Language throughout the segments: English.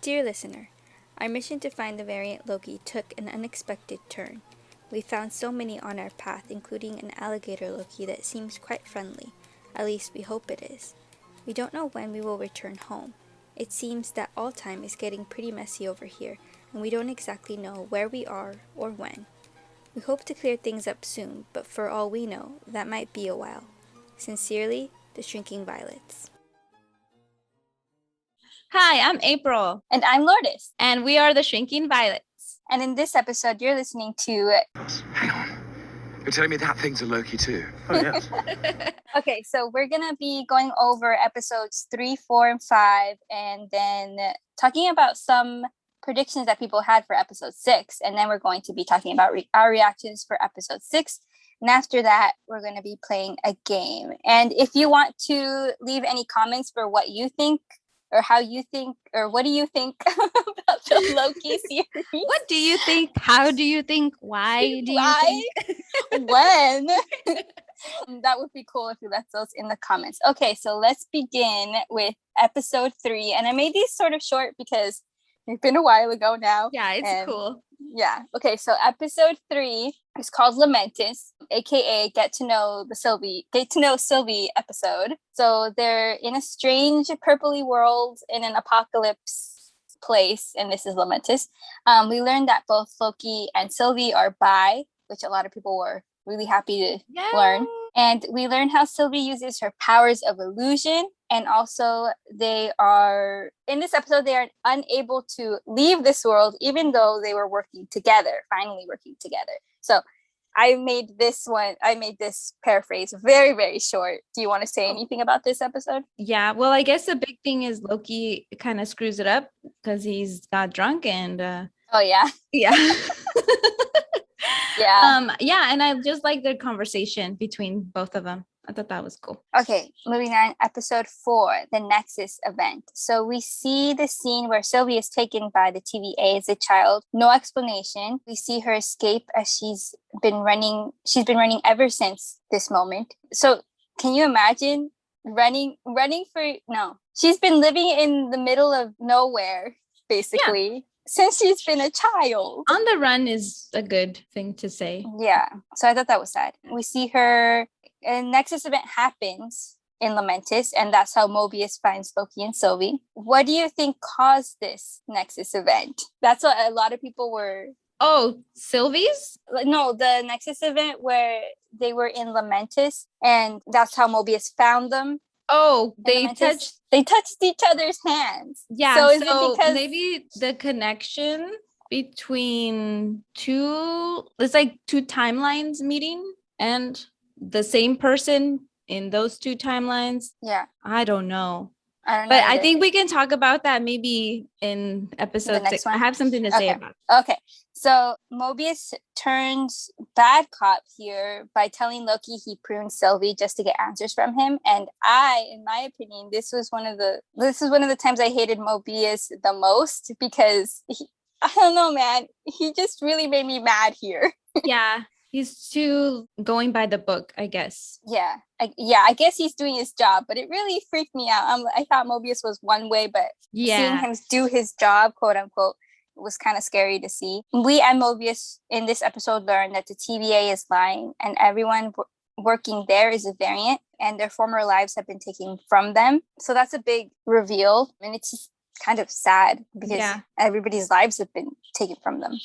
Dear listener, our mission to find the variant Loki took an unexpected turn. We found so many on our path, including an alligator Loki that seems quite friendly. At least we hope it is. We don't know when we will return home. It seems that all time is getting pretty messy over here, and we don't exactly know where we are or when. We hope to clear things up soon, but for all we know, that might be a while. Sincerely, the Shrinking Violets. Hi, I'm April. And I'm Lourdes. And we are the Shrinking Violets. And in this episode, you're listening to... Hang on. You're telling me that thing's a Loki too? Oh, yes. Okay, so we're going to be going over episodes 3, 4, and 5, and then talking about some predictions that people had for episode 6. And then we're going to be talking about our reactions for episode 6. And after that, we're going to be playing a game. And if you want to leave any comments for what you think, or how you think, or what do you think about the Loki series? What do you think? How do you think? Why do you think? When? That would be cool if you left those in the comments. Okay, so let's begin with episode 3. And I made these sort of short because it's been a while ago now. Yeah, it's cool. Yeah. Okay, so episode 3 is called Lamentis, aka Get to Know Sylvie episode. So they're in a strange purpley world in an apocalypse place, and this is Lamentis. We learned that both Loki and Sylvie are bi, which a lot of people were really happy to learn. And we learned how Sylvie uses her powers of illusion. And also they are, in this episode, they are unable to leave this world, even though they were finally working together. So I made this paraphrase very, very short. Do you want to say anything about this episode? Yeah, well, I guess the big thing is Loki kind of screws it up because he's got drunk and... Oh, yeah. Yeah. Yeah. And I just like the conversation between both of them. I thought that was cool. Okay, moving on, episode 4, the Nexus event. So we see the scene where Sylvie is taken by the TVA as a child. No explanation. We see her escape as she's been running ever since this moment. So can you imagine she's been living in the middle of nowhere, basically. Yeah. Since she's been a child. On the run is a good thing to say. Yeah. So I thought that was sad. We see her, a Nexus event happens in Lamentis, and that's how Mobius finds Loki and Sylvie. What do you think caused this Nexus event? That's what a lot of people were... Oh, Sylvie's? No, the Nexus event where they were in Lamentis, and that's how Mobius found them. Oh, they touched each other's hands. Yeah, so is it because maybe the connection between it's like two timelines meeting and the same person in those two timelines? Yeah. I don't know. But I think we can talk about that maybe in episode 6. I have something to say about it. Okay. So Mobius turns bad cop here by telling Loki he pruned Sylvie just to get answers from him. And in my opinion, this is one of the times I hated Mobius the most because I don't know, man. He just really made me mad here. Yeah. He's too going by the book, I guess. Yeah. I guess he's doing his job, but it really freaked me out. I thought Mobius was one way, but seeing him do his job, quote unquote, was kind of scary to see. We and Mobius in this episode learned that the TVA is lying and everyone working there is a variant and their former lives have been taken from them. So that's a big reveal. And it's just kind of sad because everybody's lives have been taken from them.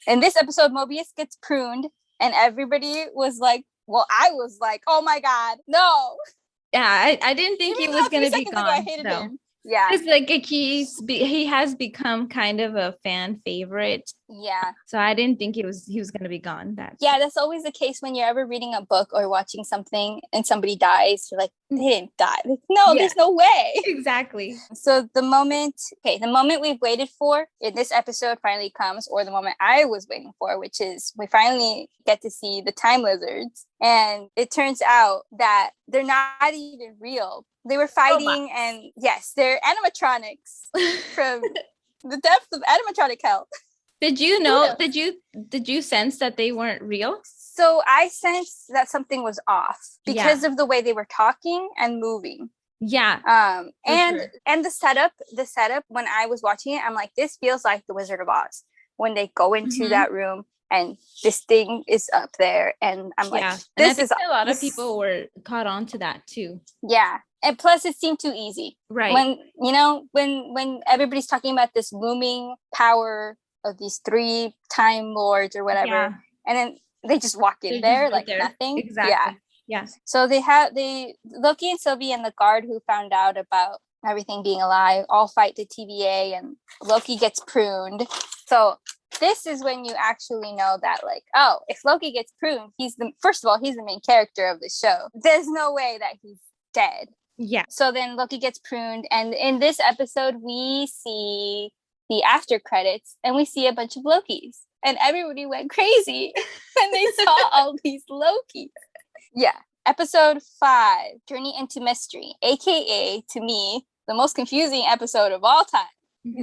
In this episode, Mobius gets pruned. And everybody was like, well, I was like, oh my God, no. Yeah, I didn't think he was going to be gone. I hated him. Yeah. It's like he has become kind of a fan favorite. Yeah. So I didn't think he was going to be gone. That's always the case when you're ever reading a book or watching something and somebody dies. You're like, they didn't die. Like, no, there's no way. Exactly. So the moment we've waited for in this episode finally comes, or the moment I was waiting for, which is we finally get to see the time lizards. And it turns out that they're not even real. They were fighting and yes, they're animatronics from the depths of animatronic hell. Did you know? Did you sense that they weren't real? So I sensed that something was off because of the way they were talking and moving. Yeah. And sure. and the setup when I was watching it, I'm like, this feels like the Wizard of Oz when they go into that room and this thing is up there, and I'm like, Yeah. And I this think is a lot of this, people were caught on to that too. yeah. And plus it seemed too easy. Right. When when everybody's talking about this looming power of these 3 time lords or whatever, Yeah. and then they just walk in They're there just right like there. nothing. Exactly. Yeah. So Loki and Sylvie and the guard who found out about everything being alive all fight the TVA, and Loki gets pruned. So this is when you actually know that, like, oh, if Loki gets pruned, he's the main character of the show. There's no way that he's dead. Yeah. So then Loki gets pruned, and in this episode we see the after credits and we see a bunch of Lokis, and everybody went crazy when they saw all these Lokis. Yeah. Episode 5, Journey into Mystery, aka to me, the most confusing episode of all time.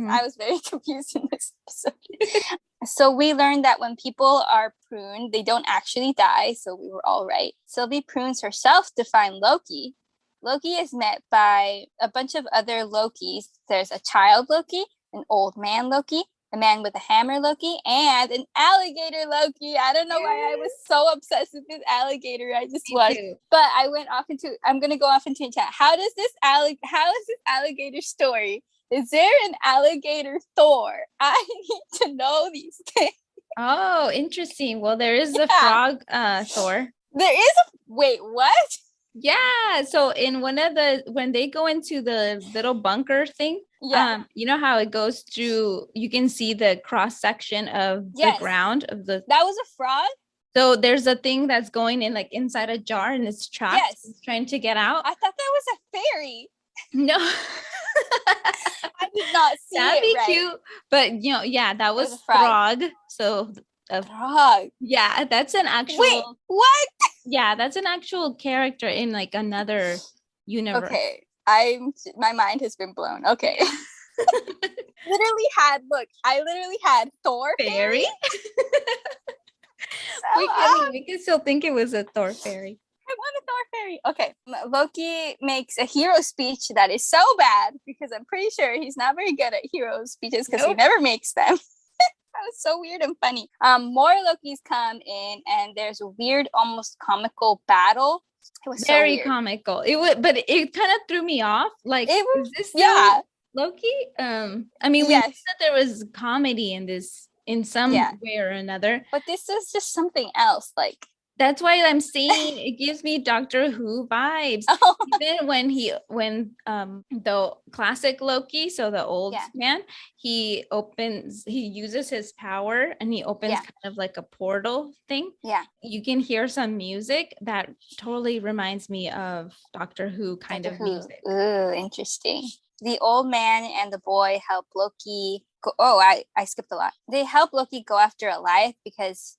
I was very confused in this episode. So we learned that when people are pruned, they don't actually die. So we were all right. Sylvie prunes herself to find Loki. Loki is met by a bunch of other Lokis. There's a child Loki, an old man Loki, a man with a hammer Loki, and an alligator Loki. I don't know why I was so obsessed with this alligator. I just was. But I'm gonna go off into chat. How is this alligator story? Is there an alligator Thor? I need to know these things. Oh, interesting. Well, there is a frog Thor. There is wait, what? Yeah. So in when they go into the little bunker thing, you know how it goes through, you can see the cross section of the ground of the. That was a frog? So there's a thing that's going in like inside a jar and it's trapped. Yes. It's trying to get out. I thought that was a fairy. No. I did not see That'd be right. cute. But that was frog. So frog. Yeah, that's an actual. Wait, what? Yeah, that's an actual character in like another universe. Okay, my mind has been blown. Okay. I literally had Thor fairy. We can still think it was a Thor fairy. I want a Thor fairy. Okay. Loki makes a hero speech that is so bad because I'm pretty sure he's not very good at hero speeches because he never makes them. That was so weird and funny. More Lokis come in and there's a weird, almost comical battle. It was very so comical. It was, but it kind of threw me off. Like, is this Loki? I mean, we knew that there was comedy in this in some way or another. But this is just something else. Like, that's why I'm saying it gives me Doctor Who vibes. Even when the classic Loki, so the old man, he uses his power and he opens kind of like a portal thing. Yeah. You can hear some music that totally reminds me of Doctor Who kind of music. Ooh, interesting. The old man and the boy help Loki go. Oh, I skipped a lot. They help Loki go after Elias because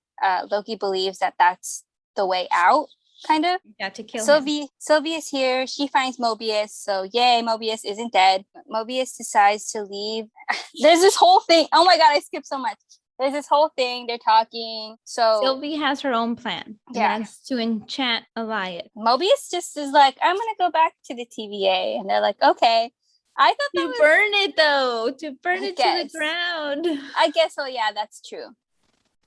Loki believes that that's the way out, kind of. Yeah, to kill him. Sylvie is here. She finds Mobius. So yay, Mobius isn't dead. Mobius decides to leave. There's this whole thing. Oh my god, I skipped so much. There's this whole thing. They're talking. So Sylvie has her own plan. Yeah. And that's to enchant Elias. Mobius just is like, I'm gonna go back to the TVA. And they're like, okay. I thought that was... burn it though. To burn it to the ground. I guess so, yeah, that's true.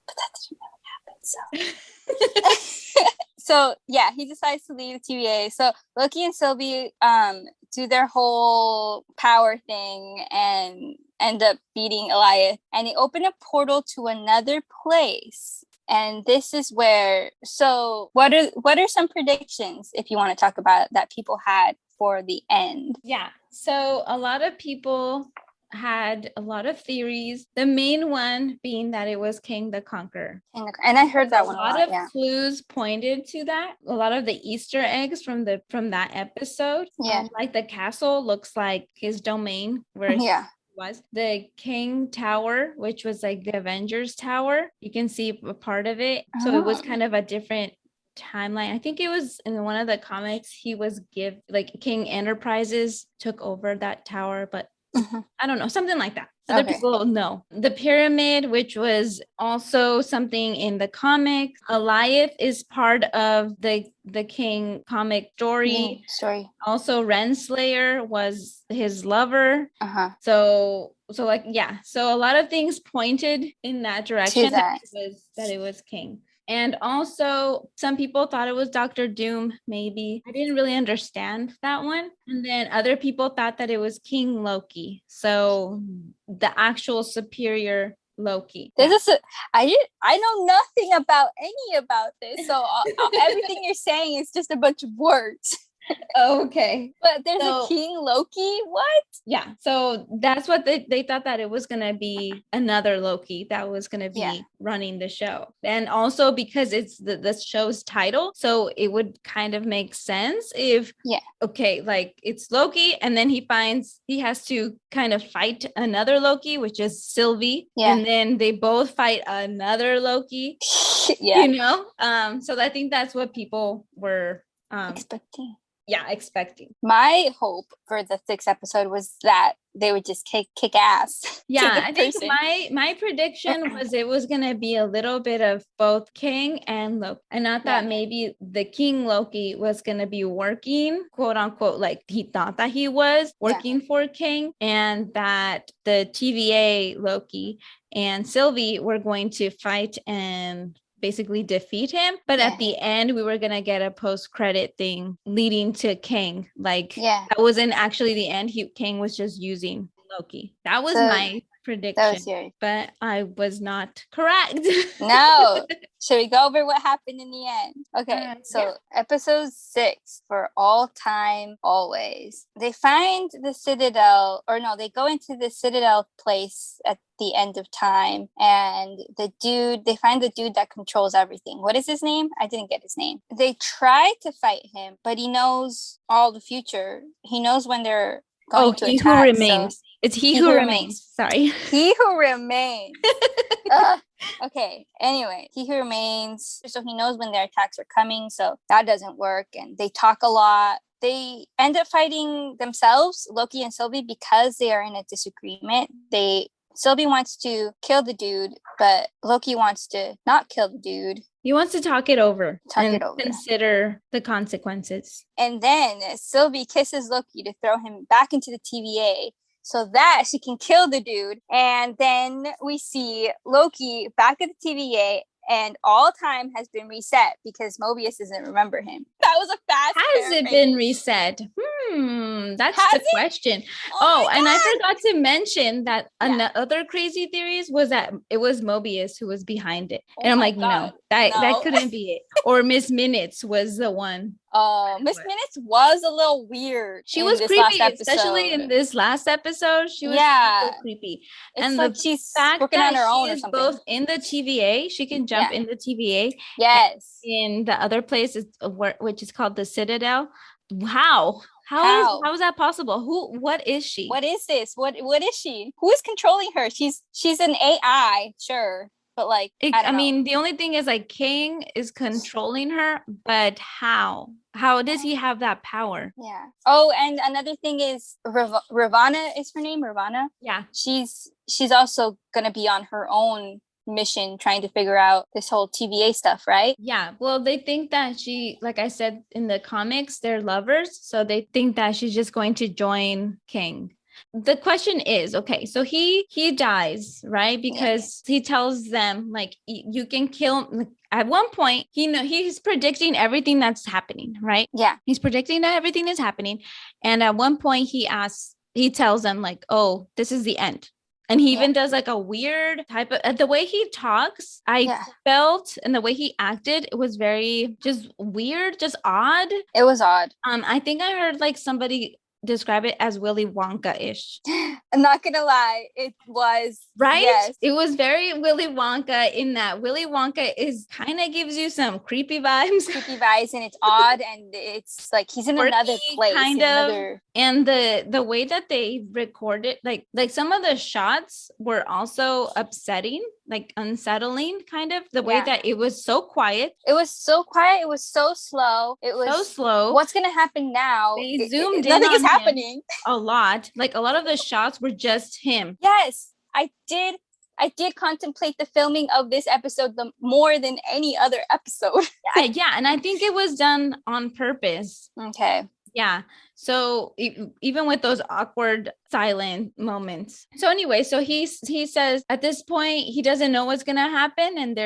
But that didn't really happen, so. So yeah, he decides to leave the TVA. So Loki and Sylvie do their whole power thing and end up beating Elias. And they open a portal to another place. And this is where, so what are some predictions, if you want to talk about, that people had for the end? Yeah. So a lot of people had a lot of theories. The main one being that it was King the Conqueror. And I heard that one a lot. A lot of clues pointed to that. A lot of the Easter eggs from that episode. Yeah. Like the castle looks like his domain where he was. The King Tower, which was like the Avengers Tower. You can see a part of it. So it was kind of a different timeline. I think it was in one of the comics he was King Enterprises took over that tower, but Mhm. I don't know, something like that. Other Okay. people know. The pyramid, which was also something in the comics. Goliath is part of the King comic story. Story. Also, Renslayer was his lover. Uh-huh. So like, yeah. So a lot of things pointed in that direction that. that it was King. And also, some people thought it was Doctor Doom, maybe. I didn't really understand that one. And then other people thought that it was King Loki. So the actual superior Loki. I know nothing about this. So everything you're saying is just a bunch of words. Okay. But there's a King Loki? What? Yeah. So that's what they thought, that it was going to be another Loki that was going to be running the show. And also because it's the show's title. So it would kind of make sense if, okay, like it's Loki. And then he has to kind of fight another Loki, which is Sylvie. Yeah. And then they both fight another Loki. You know? So I think that's what people were expecting. Yeah, expecting. My hope for the 6th episode was that they would just kick ass. Yeah, I think my prediction was it was going to be a little bit of both King and Loki. And I thought maybe the King Loki was going to be working, quote unquote, like he thought that he was working for King, and that the TVA Loki and Sylvie were going to fight and basically defeat him. But at the end, we were going to get a post-credit thing leading to King. Like that wasn't actually the end. King was just using Loki. That was my prediction. That was yours. But I was not correct. No. Should we go over what happened in the end? Okay, episode 6, For All Time, Always. They find the Citadel, they go into the Citadel place at the end of time, and they find the dude that controls everything. What is his name? I didn't get his name. They try to fight him, but he knows all the future. He knows when they're going to attack. He who remains. So it's he who remains. Sorry. He who remains. Okay, anyway, he who remains. So he knows when their attacks are coming, so that doesn't work. And they talk a lot. They end up fighting themselves, Loki and Sylvie, because they are in a disagreement. Sylvie wants to kill the dude, but Loki wants to not kill the dude. He wants to talk it over and consider the consequences. And then Sylvie kisses Loki to throw him back into the TVA so that she can kill the dude. And then we see Loki back at the TVA, and all time has been reset because Mobius doesn't remember him. That was a fast. Has it been reset? That's the question. Oh, and I forgot to mention that another crazy theories was that it was Mobius who was behind it. And I'm like, no, that couldn't be it. Or Miss Minutes was the one. Miss Minutes was a little weird. She was creepy, especially in this last episode. She was so creepy. It's like she's working on her own or something. Both in the TVA, she can jump in the TVA. Yes. In the other place, which is called the Citadel. How is that possible? What is she? What is this? What is she? Who is controlling her? She's an AI, sure. But like, I mean, the only thing is like King is controlling her, but how? How does he have that power? Yeah. Oh, and another thing is Ravana is her name. Ravana. Yeah. She's also gonna be on her own mission trying to figure out this whole TVA stuff, right? Yeah. Well, they think that like I said in the comics, they're lovers, so they think that she's just going to join King. The question is, okay, so he dies, right? Because he tells them like you can kill. At one point, he's predicting everything that's happening, right? Yeah, he's predicting that everything is happening, and at one point he tells them like, "Oh, this is the end." And he even does like a weird type of the way he talks. I felt, and the way he acted, it was very just weird, just odd. It was odd. I think I heard like somebody describe it as Willy Wonka-ish. I'm not gonna lie, it was, right? Yes. It was very Willy Wonka, in that Willy Wonka is kind of gives you some creepy vibes, and it's odd, and it's like he's in another place, kind of, And the way that they recorded, like some of the shots were also upsetting, like unsettling, kind of the way that it was so quiet. It was so quiet. It was so slow. It was so slow. What's gonna happen now? They zoomed in nothing on is happening. a lot. Like a lot of the shots were just him. Yes, I did contemplate the filming of this episode more than any other episode. Yeah, and I think it was done on purpose. Okay. Yeah. So even with those awkward silent moments. So anyway, so he says at this point he doesn't know what's gonna happen, and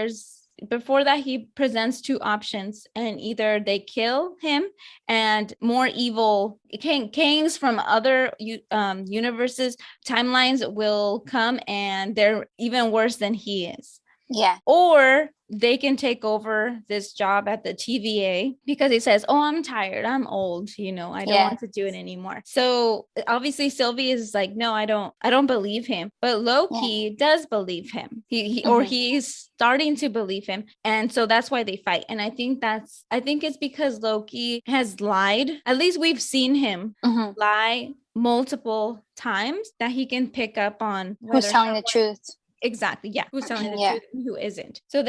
before that he presents two options, and either they kill him and more evil kings from other universes, timelines will come, and they're even worse than he is. Yeah. Or they can take over this job at the TVA because he says, oh, I'm tired, I'm old, I don't want to do it anymore. So obviously Sylvie is like, no, I don't believe him. But Loki does believe him. Or he's starting to believe him. And so that's why they fight. And I think it's because Loki has lied. At least we've seen him lie multiple times, that he can pick up on who's telling the truth. Exactly. Yeah. Who's telling the truth and who isn't. So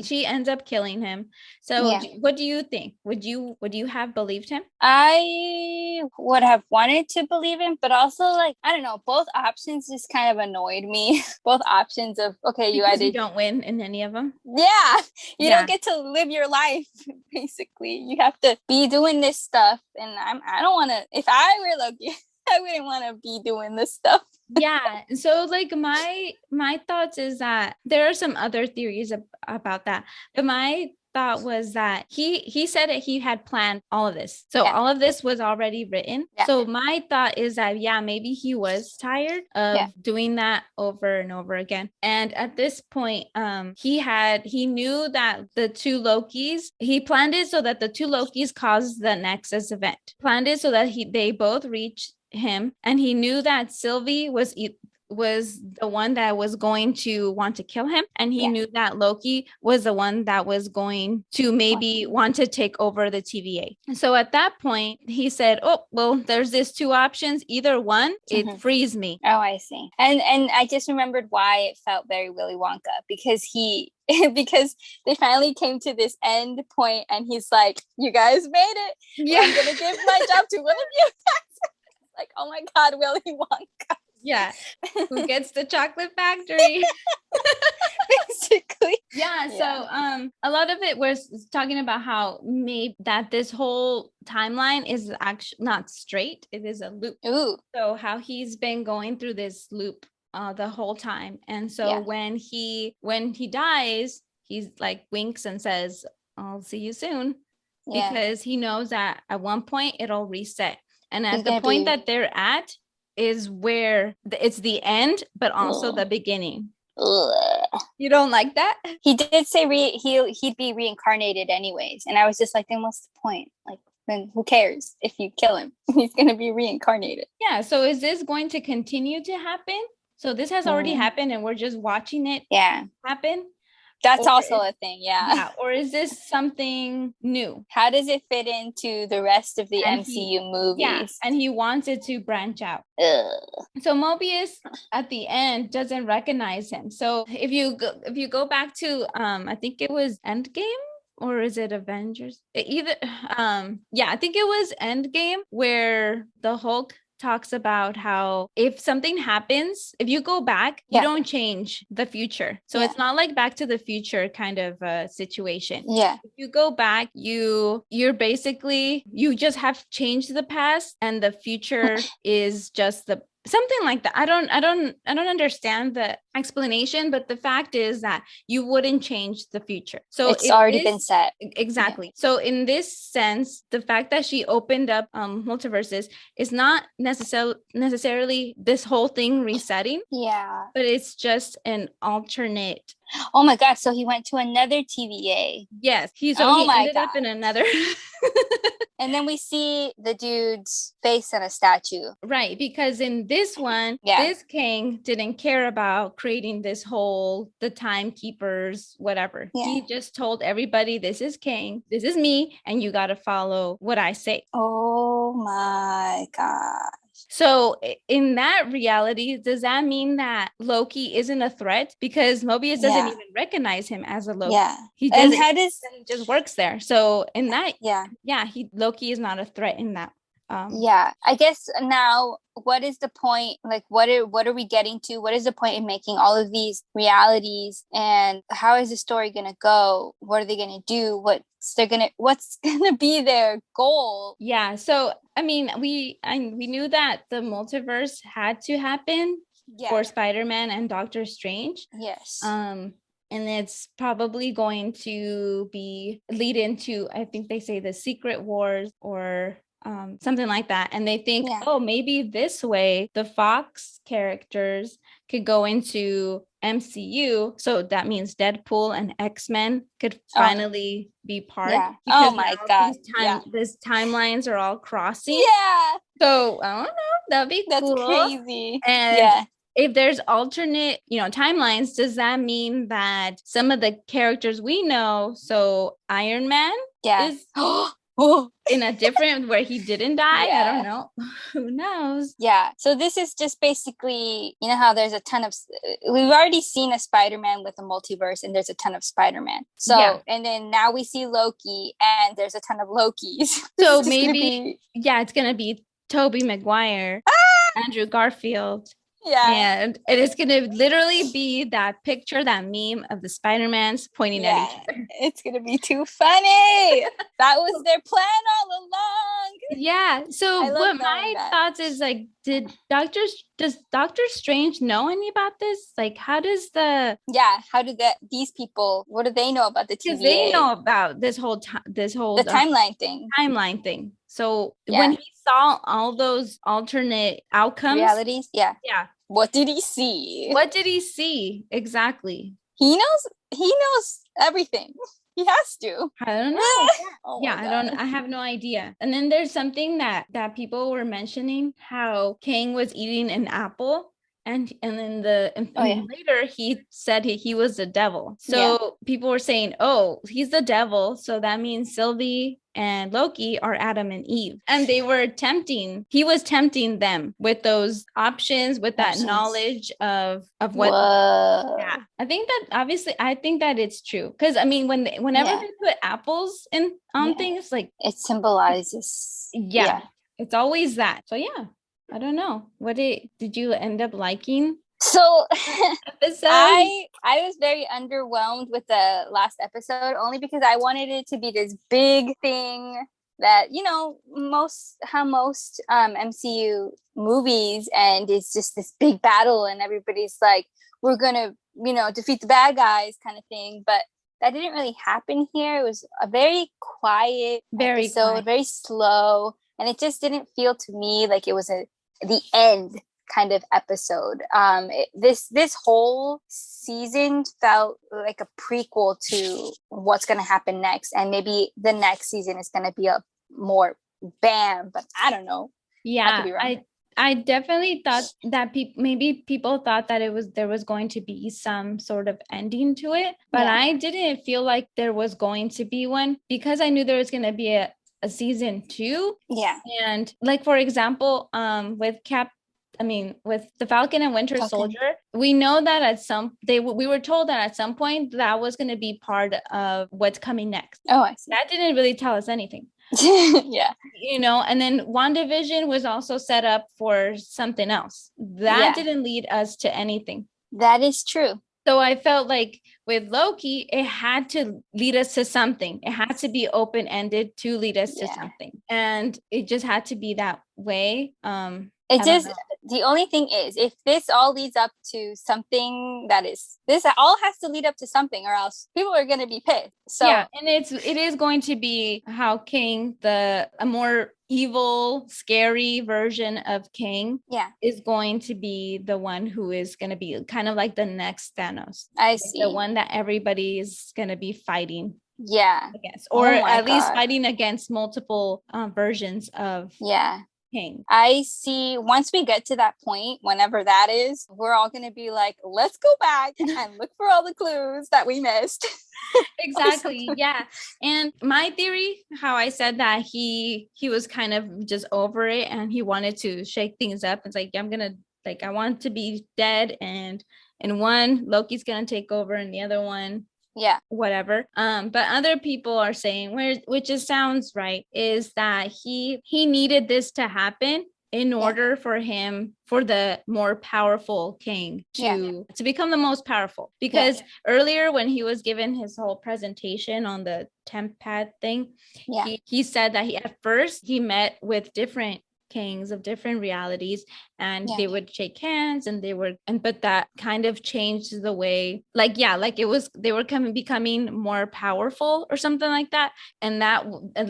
she ends up killing him. So what do you think? Would you have believed him? I would have wanted to believe him, but also I don't know, both options just kind of annoyed me. Both options of, okay, you don't win in any of them. Yeah. You don't get to live your life, basically. You have to be doing this stuff. And I don't want to, if I were Loki, I wouldn't want to be doing this stuff. Yeah. So my thoughts is that there are some other theories about that, but my thought was that he said that he had planned all of this, so all of this was already written. So my thought is that maybe he was tired of doing that over and over again, and at this point he knew that the two Lokis, he planned it so that the two Lokis caused the Nexus event, planned it so that they both reached him, and he knew that Sylvie was the one that was going to want to kill him, and he knew that Loki was the one that was going to maybe want to take over the TVA. So at that point he said, oh well, there's these two options, either one, it frees me. Oh, I see. And I just remembered why it felt very Willy Wonka, because because they finally came to this end point and he's like, you guys made it. I'm gonna give my job to one of you guys. Like, oh my God, Willy Wonka. Yeah. Who gets the chocolate factory? Basically. Yeah. So a lot of it was talking about how maybe that this whole timeline is actually not straight. It is a loop. Ooh. So how he's been going through this loop the whole time. And so when he dies, he's like winks and says, I'll see you soon. Because he knows that at one point it'll reset. And at the point that they're at is where it's the end, but also the beginning. You don't like that? He did say he'd be reincarnated anyways. And I was just like, then what's the point? Like, then who cares if you kill him? He's going to be reincarnated. Yeah. So is this going to continue to happen? So this has already happened and we're just watching it happen? That's also a thing, yeah. Or is this something new? How does it fit into the rest of the MCU movies? Yeah, and he wanted to branch out. So Mobius at the end doesn't recognize him. So if you go back to I think it was Endgame, or is it Avengers? I think it was Endgame, where the Hulk talks about how if something happens, if you go back, you don't change the future. So it's not like Back to the Future kind of a situation. Yeah. If you go back, you're basically, you just have changed the past, and the future is just something like that. I don't understand the explanation, but the fact is that you wouldn't change the future. So it's already been set. Exactly. Yeah. So in this sense, the fact that she opened up multiverses is not necessarily this whole thing resetting. Yeah. But it's just an alternate Oh my God. So he went to another TVA. Yes. He Oh my ended up in God. another. And then we see the dude's face on a statue. Right, because in this one, Yeah. this king didn't care about creating the timekeepers, whatever. Yeah. He just told everybody, this is king, this is me, and you got to follow what I say. Oh my God. So in that reality, does that mean that Loki isn't a threat? Because Mobius doesn't even recognize him as a Loki. Yeah. He And doesn't. how does He just works there. So in that, yeah. Loki is not a threat in that. Yeah. I guess now, what is the point? Like, what are we getting to? What is the point in making all of these realities? And how is the story gonna go? What are they gonna do? What's gonna be their goal? Yeah. So I mean, we knew that the multiverse had to happen for Spider-Man and Doctor Strange. Yes. And it's probably going to lead into, I think they say, the Secret Wars or something like that. And they think, oh, maybe this way the Fox characters could go into MCU. So that means Deadpool and X-Men could finally be part. Yeah. Because oh my God. These timelines are all crossing. Yeah. So I don't know. That'd be That's cool. crazy. And if there's alternate, timelines, does that mean that some of the characters we know, so Iron Man is in a different where he didn't die? I don't know. Who knows? Yeah. So this is just basically, you know how there's a ton of, we've already seen a Spider-Man with a multiverse and there's a ton of Spider-Man. So, and then now we see Loki and there's a ton of Lokis. So maybe, it's going to be Tobey Maguire, Andrew Garfield. Yeah. And it is going to literally be that picture, that meme of the Spider-Mans pointing at each other. It's going to be too funny. That was their plan all along. Yeah. So what my thoughts is, like, does Doctor Strange know any about this? Like, how do these people, what do they know about the TVA? Because they know about this whole the timeline thing. So when he saw all those alternate outcomes, realities, what did he see? Exactly. He knows everything. He has to. I don't know. I have no idea. And then there's something that people were mentioning, how Kang was eating an apple. And then later he said he was the devil. So people were saying, oh, he's the devil. So that means Sylvie and Loki are Adam and Eve. And he was tempting them with those options, with that knowledge of what. Yeah. I think that it's true. Because I mean, whenever they put apples on things, like, it symbolizes. Yeah. It's always that. So I don't know. What did you end up liking? So episode? I was very underwhelmed with the last episode, only because I wanted it to be this big thing that, most MCU movies, and it's just this big battle and everybody's like, we're gonna, defeat the bad guys kind of thing. But that didn't really happen here. It was a very quiet episode, very slow. And it just didn't feel to me like it was the end kind of episode. This whole season felt like a prequel to what's going to happen next. And maybe the next season is going to be a more bam, but I don't know. Yeah, I definitely thought that people thought that there was going to be some sort of ending to it. But I didn't feel like there was going to be one, because I knew there was going to be a season 2. Yeah. And like, for example, with the Falcon and Winter Soldier, we know that we were told that at some point that was going to be part of what's coming next. Oh, I see. That didn't really tell us anything. Yeah. And then WandaVision was also set up for something else. That didn't lead us to anything. That is true. So I felt like with Loki, it had to lead us to something. It had to be open-ended to lead us to something. And it just had to be that way. The only thing is, if this all leads up to something, this all has to lead up to something, or else people are going to be pissed. So and it is going to be how King, a more evil, scary version of King Yeah, is going to be the one who is going to be kind of like the next Thanos. I Like see. the one that everybody is going to be fighting Yeah. against, or Oh my at least God. fighting against multiple versions of Yeah. King. I see. Once we get to that point, whenever that is, we're all going to be like, let's go back and look for all the clues that we missed. Exactly. Yeah. And my theory, how I said that he was kind of just over it and he wanted to shake things up. It's like, I'm gonna, like, I want to be dead, and in one, Loki's gonna take over, and the other one, Yeah. whatever. But other people are saying, which just sounds right, is that he needed this to happen in order for the more powerful King to become the most powerful. Because earlier, when he was given his whole presentation on the temp pad thing, he said that at first he met with different kings of different realities, and they would shake hands, and but that kind of changed the way, like it was, they were becoming more powerful or something like that. And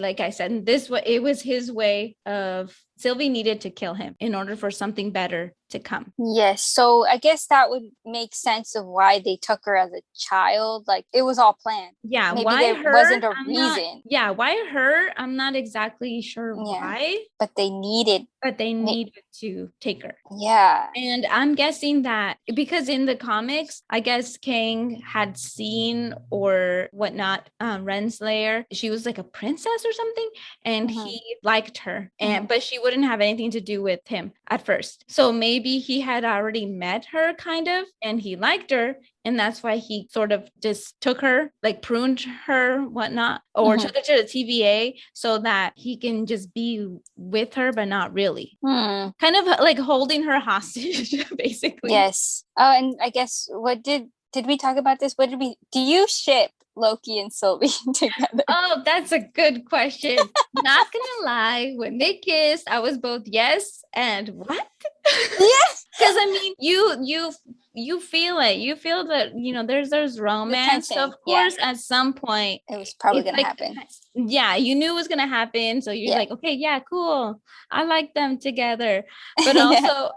like I said, it was his way of, Sylvie needed to kill him in order for something better to come. Yes. So I guess that would make sense of why they took her as a child. Like it was all planned. Yeah. Maybe why there her? wasn't a reason. Why her? I'm not exactly sure why. But they needed to take her. Yeah. And I'm guessing that because in the comics, I guess Kang had seen or whatnot, Renslayer. She was like a princess or something, and he liked her, but she wouldn't have anything to do with him at first. So maybe he had already met her kind of, and he liked her. And that's why he sort of just took her, like pruned her, whatnot, or took her to the TVA so that he can just be with her, but not really. Kind of like holding her hostage, basically. Yes. Oh, and I guess did we talk about this? Do you ship Loki and Sylvie together? Oh, that's a good question. Not gonna lie, when they kissed, I was both yes and what? Yes. Because I mean, you feel it. You feel that, there's romance. So of course, at some point, it was probably gonna happen. Yeah, you knew it was gonna happen. So you're like, okay, yeah, cool. I like them together. But also,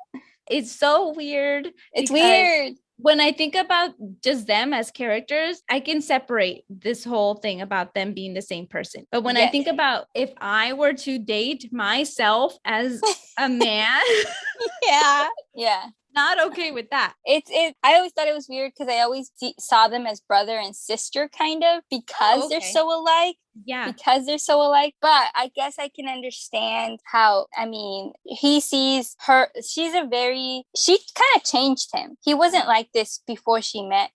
it's so weird. It's weird. When I think about just them as characters, I can separate this whole thing about them being the same person. But when I think about if I were to date myself as a man, yeah. Not okay with that. I always thought it was weird because I always saw them as brother and sister kind of because they're so alike. Yeah. Because they're so alike. But I guess I can understand how, I mean, he sees her, she kind of changed him. He wasn't like this before he met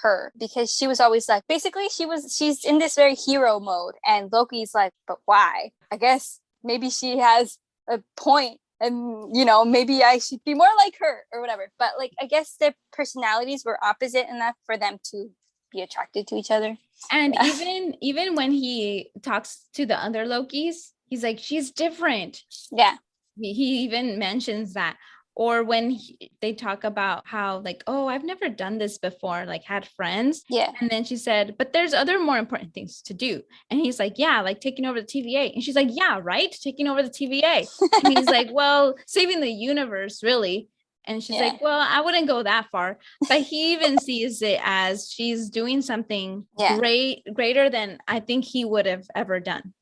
her, because she was always like, basically she's in this very hero mode, and Loki's like, but why? I guess maybe she has a point, and maybe I should be more like her or whatever. But like, I guess their personalities were opposite enough for them to be attracted to each other. And even when he talks to the other Lokis, he's like, she's different. Yeah. He even mentions that. Or when they talk about how, like, oh, I've never done this before, like had friends. Yeah. And then she said, but there's other more important things to do. And he's like, yeah, like taking over the TVA. And she's like, yeah, right? Taking over the TVA. And he's like, well, saving the universe, really. And she's like, well, I wouldn't go that far. But he even sees it as she's doing something greater than I think he would have ever done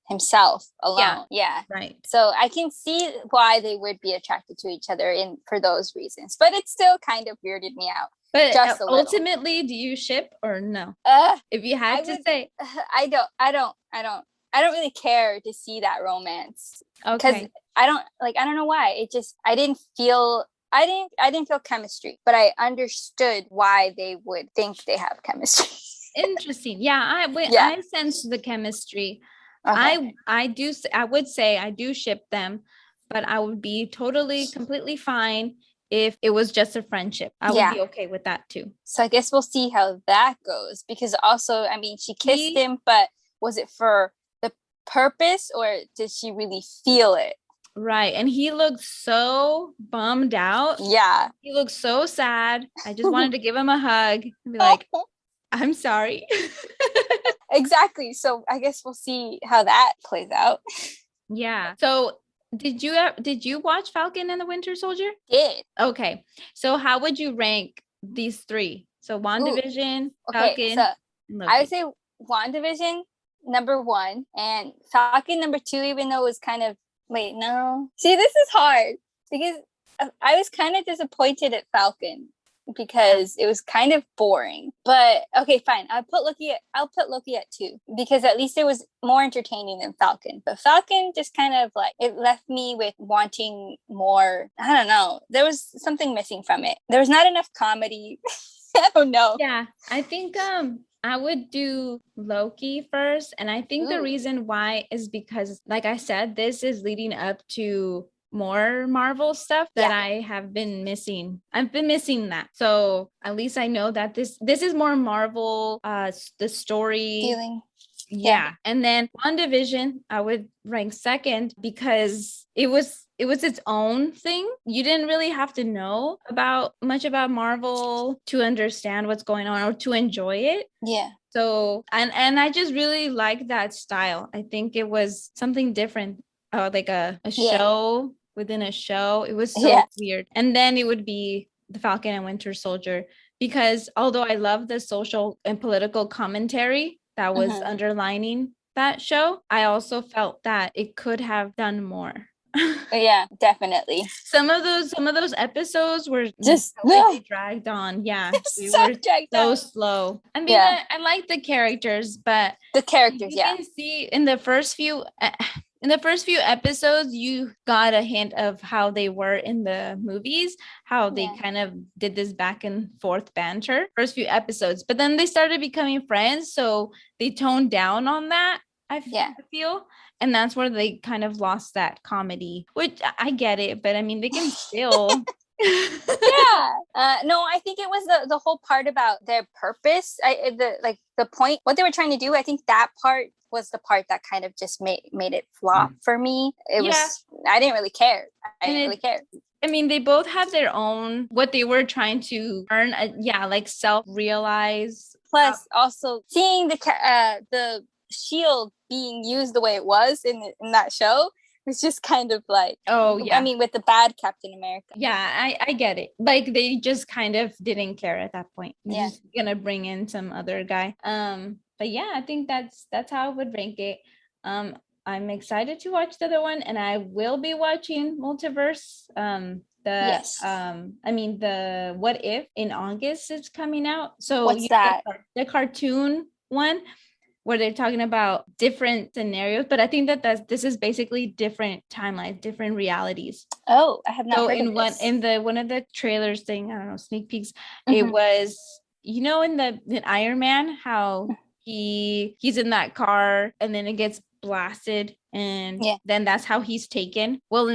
himself alone. Yeah. Right. So I can see why they would be attracted to each other for those reasons. But it still kind of weirded me out. But ultimately, do you ship or no? If you had to say. I don't really care to see that romance. Okay. I don't know why. I didn't feel chemistry, but I understood why they would think they have chemistry. Interesting. Yeah, I sense the chemistry. Okay. I would say I do ship them, but I would be completely fine if it was just a friendship. I would be okay with that too. So I guess we'll see how that goes, because also, I mean, she kissed him, but was it for the purpose, or did she really feel it? Right. And he looked so bummed out. Yeah. He looked so sad. I just wanted to give him a hug and be like, I'm sorry. Exactly. So I guess we'll see how that plays out. Yeah. So did you watch Falcon and the Winter Soldier? Did. Okay. So how would you rank these three? So Ooh, WandaVision, okay, so Falcon, and I would Loki. say WandaVision #1 and Falcon #2, even though it was kind of wait, no. See, this is hard because I was kind of disappointed at Falcon because it was kind of boring. But okay, fine. I'll put Loki at 2 because at least it was more entertaining than Falcon. But Falcon just kind of like it left me with wanting more. I don't know. There was something missing from it. There was not enough comedy. I don't know. Yeah, I think I would do Loki first, and I think the Ooh. reason why is because, like I said, this is leading up to more Marvel stuff that Yeah. I have been missing. I've been missing that, so at least I know that this is more Marvel. The story. Feeling. Yeah. And then WandaVision, I would rank second because it was its own thing. You didn't really have to know about much about Marvel to understand what's going on or to enjoy it. Yeah. So and I just really like that style. I think it was something different, like a Yeah. show within a show. It was so Yeah. weird. And then it would be the Falcon and Winter Soldier because although I love the social and political commentary that was Mhm. underlining that show, I also felt that it could have done more. Yeah, definitely. Some of those episodes were Just felt like they dragged on. Yeah, they so were dragged so out. slow. I mean, Yeah. I like the characters, but The characters, you yeah. can see in the first few episodes, you got a hint of how they were in the movies, how they Yeah. kind of did this back and forth banter first few episodes, but then they started becoming friends, so they toned down on that. Yeah. I feel, and that's where they kind of lost that comedy, which I get it, but I mean, they can still. Yeah. No, I think it was the whole part about their purpose. The point, what they were trying to do. I think that part was the part that kind of just made it flop for me. It Yeah. was. I didn't really care. I And didn't really care. I mean, they both have their own what they were trying to earn. Yeah, like self-realize. Plus, also seeing the shield being used the way it was in that show was just kind of like, Oh yeah. I mean, with the bad Captain America. Yeah, I get it. Like they just kind of didn't care at that point. You're Yeah. just gonna bring in some other guy. But yeah, I think that's how I would rank it. I'm excited to watch the other one, and I will be watching Multiverse. Yes. I mean the What If in August is coming out. So What's that? The cartoon one where they're talking about different scenarios, but I think this is basically different timelines, different realities. Oh, I have not So heard of this. one of the trailers thing, I don't know, sneak peeks, it Mhm. was, in Iron Man, how he's in that car and then it gets blasted and Yeah. then that's how he's taken. Well,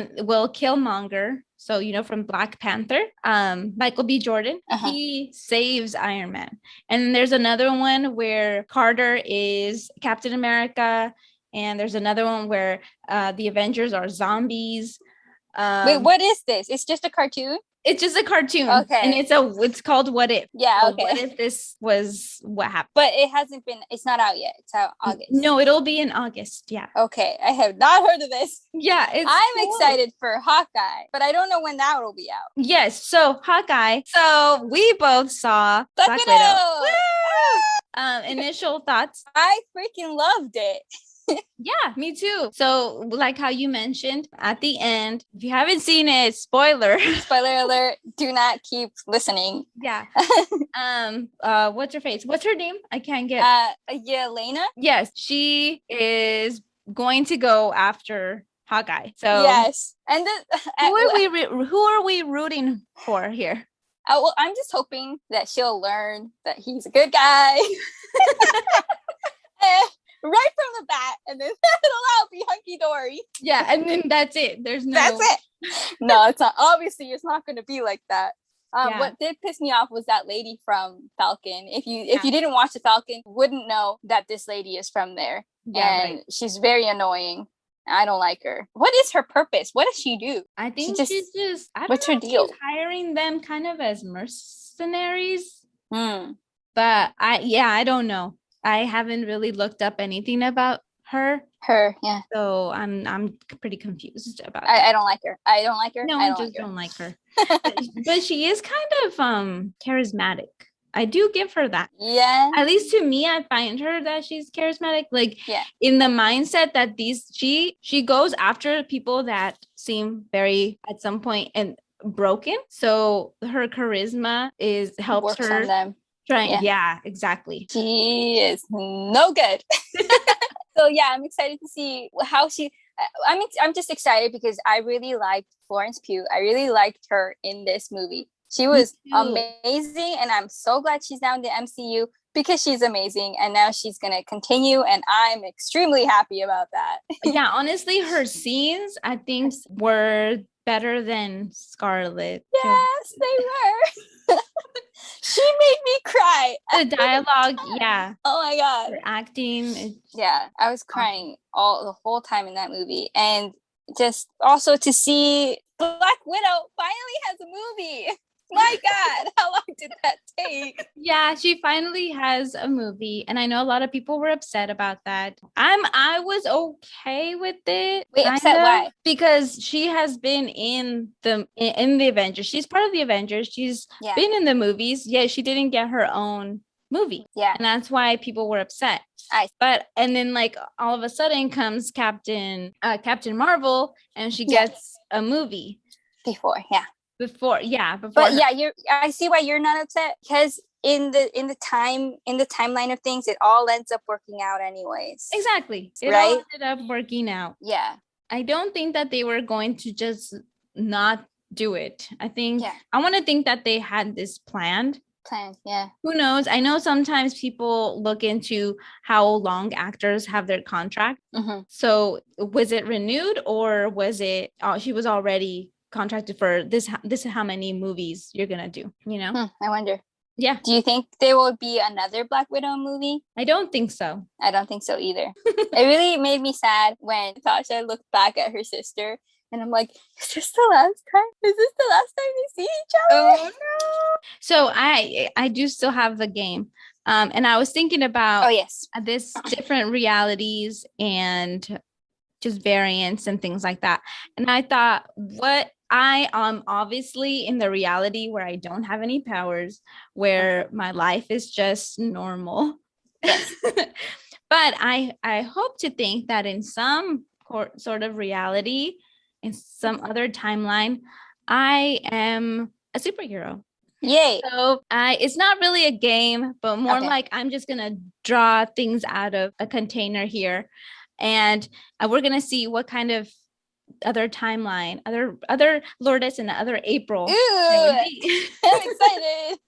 Killmonger, so from Black Panther, Michael B. Jordan, he saves Iron Man. And there's another one where Carter is Captain America, and there's another one where the Avengers are zombies. Wait, what is this? It's just a cartoon? It's just a cartoon. Okay. And it's called What If. Yeah, So okay. what if this was what happened? But it's not out yet. It's out August. No, it'll be in August. Yeah. Okay, I have not heard of this. Yeah, I'm cool. excited for Hawkeye, but I don't know when that will be out. Yes, so Hawkeye. So we both saw Black Widow. Woo! Initial thoughts. I freaking loved it. Yeah, me too. So like how you mentioned at the end, if you haven't seen it, spoiler alert, do not keep listening. Yeah. What's her face? What's her name? I can't get Yelena? Yes, she is going to go after Hawkeye. So yes. And who are we rooting for here? Well, I'm just hoping that she'll learn that he's a good guy. Right from the bat, and then it'll all be hunky-dory. Yeah, and then that's it. That's it. No, it's not. Obviously, it's not going to be like that. What did piss me off was that lady from Falcon. If you didn't watch the Falcon, you wouldn't know that this lady is from there. Yeah, and she's very annoying. I don't like her. What is her purpose? What does she do? I think she's just I don't what's know, her deal? She's hiring them kind of as mercenaries. But I don't know. I haven't really looked up anything about her. Her, yeah. So I'm pretty confused about that. I don't like her. I don't like her. No, I I don't just like her. don't like her. But she is kind of charismatic. I do give her that. Yeah. At least to me, I find her that she's charismatic. Like Yeah. in the mindset that she goes after people that seem very at some point and broken. So her charisma helps Works her on them. yeah, exactly. She is no good. So yeah, I'm excited to see how she. I'm just excited because I really liked Florence Pugh. I really liked her in this movie. She was amazing, and I'm so glad she's now in the MCU because she's amazing, and now she's gonna continue, and I'm extremely happy about that. Yeah, honestly, her scenes I think were better than Scarlett. Yes, they were. She made me cry. The dialogue, yeah. Oh my god. Her acting. Yeah, I was crying the whole time in that movie, and just also to see Black Widow finally has a movie. My God, how long did that take? Yeah, she finally has a movie, and I know a lot of people were upset about that. I was okay with it. Wait, upset why? Because she has been in the Avengers. She's part of the Avengers. She's been in the movies, yet she didn't get her own movie. Yeah. And that's why people were upset. And then like all of a sudden comes Captain Marvel, and she gets a movie. Before. But I see why you're not upset, because in the timeline of things, it all ends up working out anyways. Exactly. It all ended up working out. Yeah. I don't think that they were going to just not do it. I want to think that they had this planned. Yeah. Who knows? I know sometimes people look into how long actors have their contract. Mm-hmm. So was it renewed, or was it she was already contracted for this is how many movies you're gonna do, you know? I wonder. Yeah. Do you think there will be another Black Widow movie? I don't think so. I don't think so either. It really made me sad when Tasha looked back at her sister, and I'm like, is this the last time? Is this the last time they see each other? Oh no. So I do still have the game. And I was thinking about this different realities and just variants and things like that. And I thought, what I am obviously in the reality where I don't have any powers, where my life is just normal. But I hope to think that in some sort of reality, in some other timeline, I am a superhero. Yay. So it's not really a game, but more like I'm just going to draw things out of a container here. And we're going to see what kind of other timeline, other Lourdes and other April. Ooh, I'm excited.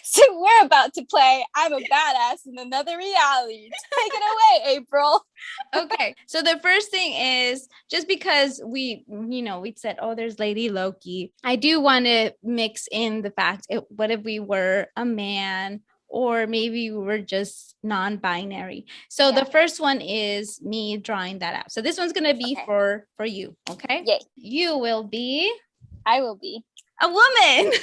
So we're about to play I'm a Badass in Another Reality. Take it away, April. Okay, so the first thing is, just because we said, oh, there's Lady Loki, I do want to mix in the fact, what if we were a man, or maybe we were just non-binary. So the first one is me drawing that out. So this one's going to be for you, okay? Yay. You will be... I will be... a woman.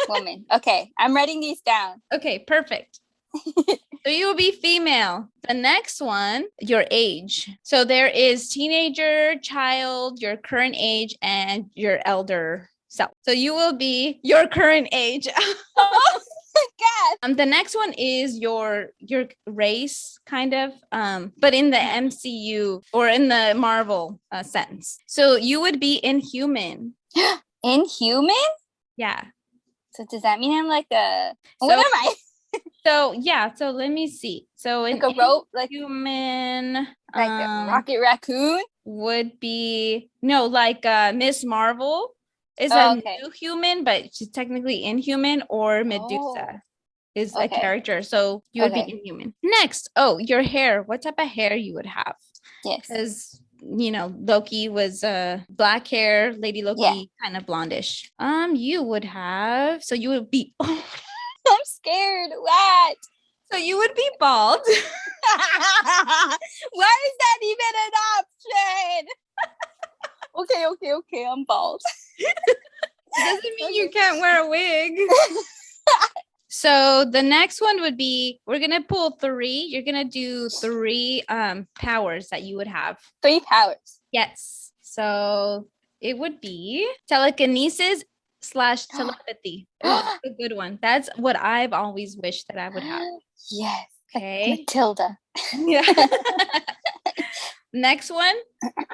Woman. Okay, I'm writing these down. Okay, perfect. So you will be female. The next one, your age. So there is teenager, child, your current age, and your elder self. So you will be your current age. Oh my God. The next one is your race, kind of, but in the MCU or in the Marvel sense. So you would be Inhuman. Inhuman? Yeah. So does that mean I'm like what am I? So yeah, so let me see. So like a rope, like human, like a Rocket Raccoon would be like Miss Marvel is new human, but she's technically Inhuman, or Medusa is a character. So you would be Inhuman. Next, your hair. What type of hair you would have? Yes. Because Loki was black hair, Lady Loki kind of blondish. You would have, so you would be I'm scared. What? So you would be bald. Why is that even an option? Okay, I'm bald. Doesn't mean you can't wear a wig. So the next one would be, we're going to pull 3. You're going to do 3 powers that you would have. 3 powers. Yes. So it would be telekinesis / telepathy. Oh, that's a good one. That's what I've always wished that I would have. Yes. Okay. Matilda. Yeah. Next one,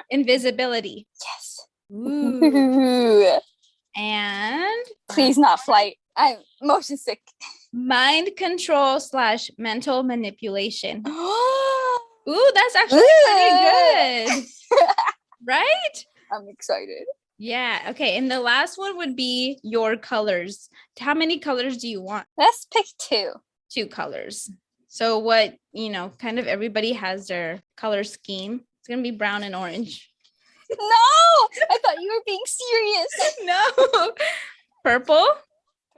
invisibility. Yes. Ooh. Ooh. And Please not flight. I'm motion sick. mind control / mental manipulation. I'm Ooh, that's actually pretty good. Right? excited. Yeah. Okay. And the last one would be your colors. How many colors do you want? Let's pick 2. 2 colors. So what, kind of everybody has their color scheme. It's going to be brown and orange. No, I thought you were being serious. No. Purple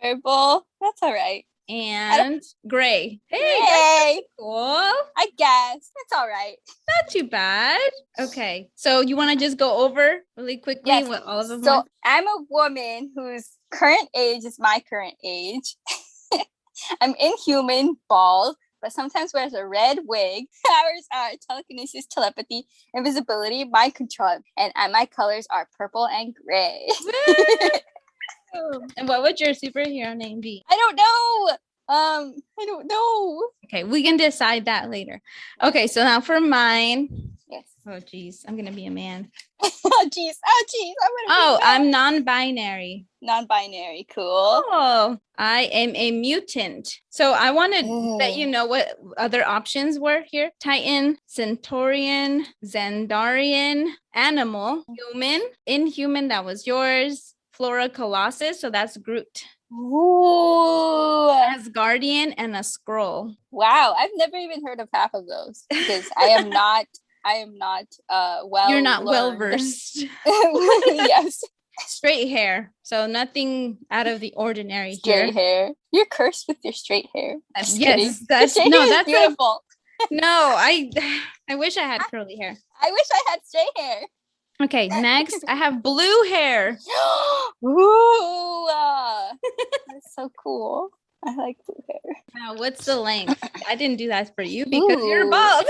Purple. That's all right. and gray. Hey, Yay. that's cool. I guess. That's all right. Not too bad. Okay. So you want to just go over really quickly Yes. what all of them So are? I'm a woman whose current age is my current age. I'm inhuman, bald, but sometimes wears a red wig. Powers are telekinesis, telepathy, invisibility, mind control, and my colors are purple and gray. And what would your superhero name be? I don't know. I don't know. Okay, we can decide that later. Okay, so now for mine. Yes. Oh, geez, I'm gonna be a man. Oh, jeez. I'm non-binary. Non-binary. Cool. Oh, I am a mutant. So I want to let you know what other options were here. Titan, Centaurian, Xandarian, animal, human, inhuman, that was yours. Flora Colossus, so that's Groot. Ooh. Asgardian and a scroll. Wow. I've never even heard of half of those because I am not well. You're not well learned. versed. Yes. Straight hair. So nothing out of the ordinary Straight here. hair. You're cursed with your straight hair. Just kidding. Yes, that's Straight no, hair is that's beautiful. no, I wish I had curly hair. I wish I had straight hair. Okay, next I have blue hair. Ooh, that's so cool. I like blue hair. Now, what's the length? I didn't do that for you because you're Ooh. bald.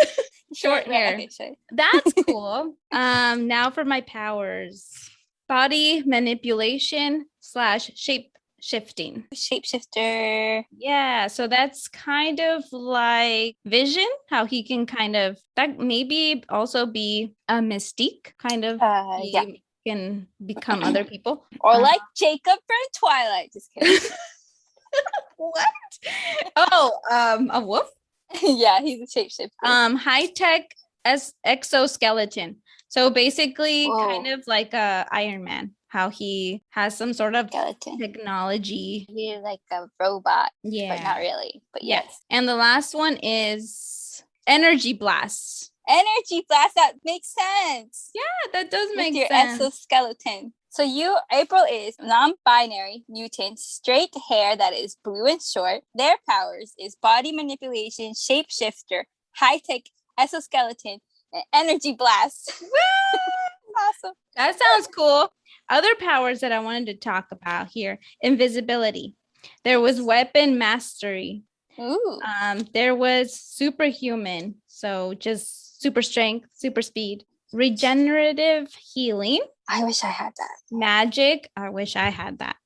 Short Right, hair. okay, short. That's cool. Now for my powers. Body manipulation / shape shifting. Shapeshifter. Yeah, so that's kind of like Vision, how he can kind of, that maybe also be a mystique, kind of. Yeah. He can become other people. Or like Jacob from Twilight. Just kidding. What? Oh, a wolf? Yeah, he's a shapeshifter. High-tech exoskeleton. So basically kind Whoa. of like a Iron Man, how he has some sort of Skeleton. technology. You're like a robot, Yeah. but not really. But Yes. yes. And the last one is energy blast. Energy blast, that makes sense. Yeah, that does With make your sense. exoskeleton. So April is non-binary, mutant, straight hair that is blue and short. Their powers is body manipulation, shapeshifter, high-tech exoskeleton, and energy blast. Awesome. That sounds cool. Other powers that I wanted to talk about here: invisibility. There was weapon mastery. Ooh. There was superhuman, so just super strength, super speed. Regenerative healing. I wish I had that. Magic. I wish I had that.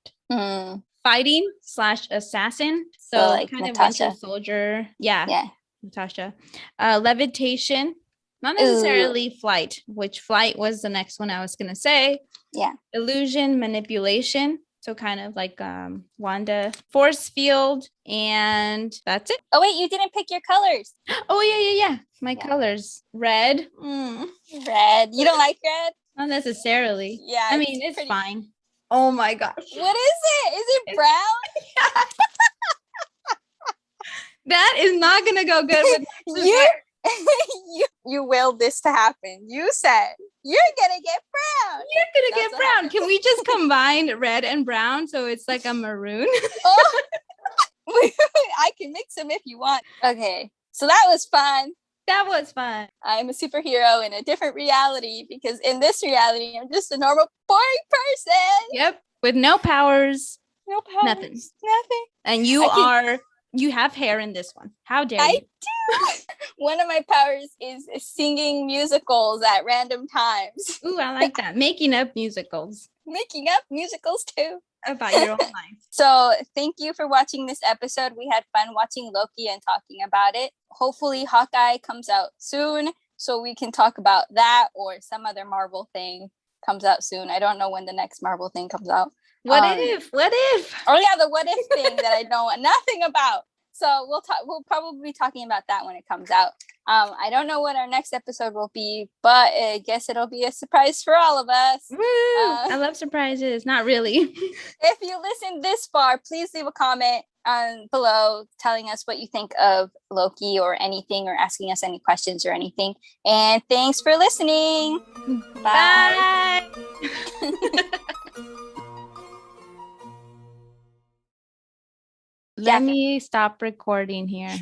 Fighting / assassin. So like kind Natasha. of Winter Soldier. Yeah. Yeah. Natasha. Levitation. Not necessarily flight, which flight was the next one I was going to say. Yeah. Illusion, manipulation. So kind of like Wanda. Force field. And that's it. Oh, wait, you didn't pick your colors. Oh, yeah. My colors. Red. Red. You don't like red? Not necessarily. Yeah. I mean, it's fine. Oh my gosh. What is it? Is it brown? That is not going to go good with You willed this to happen. You said you're gonna get brown. You're gonna That's get brown. Can we just combine red and brown so it's like a maroon? Oh, I can mix them if you want. Okay, so that was fun. That was fun. I'm a superhero in a different reality because in this reality, I'm just a normal, boring person. Yep. With no powers. No powers. Nothing. Nothing. And you have hair in this one. How dare I you? do. One of my powers is singing musicals at random times. Ooh, I like that. Making up musicals Making up musicals too. about your own life. So thank you for watching this episode. We had fun watching Loki and talking about it. Hopefully Hawkeye comes out soon so we can talk about that, or some other Marvel thing comes out soon. I don't know when the next Marvel thing comes out. What if? Oh yeah, the what if thing that I know nothing about. So we'll probably be talking about that when it comes out. I don't know what our next episode will be, but I guess it'll be a surprise for all of us. Woo! I love surprises. Not really. If you listened this far, please leave a comment below telling us what you think of Loki or anything, or asking us any questions or anything. And thanks for listening. Bye. Let me stop recording here.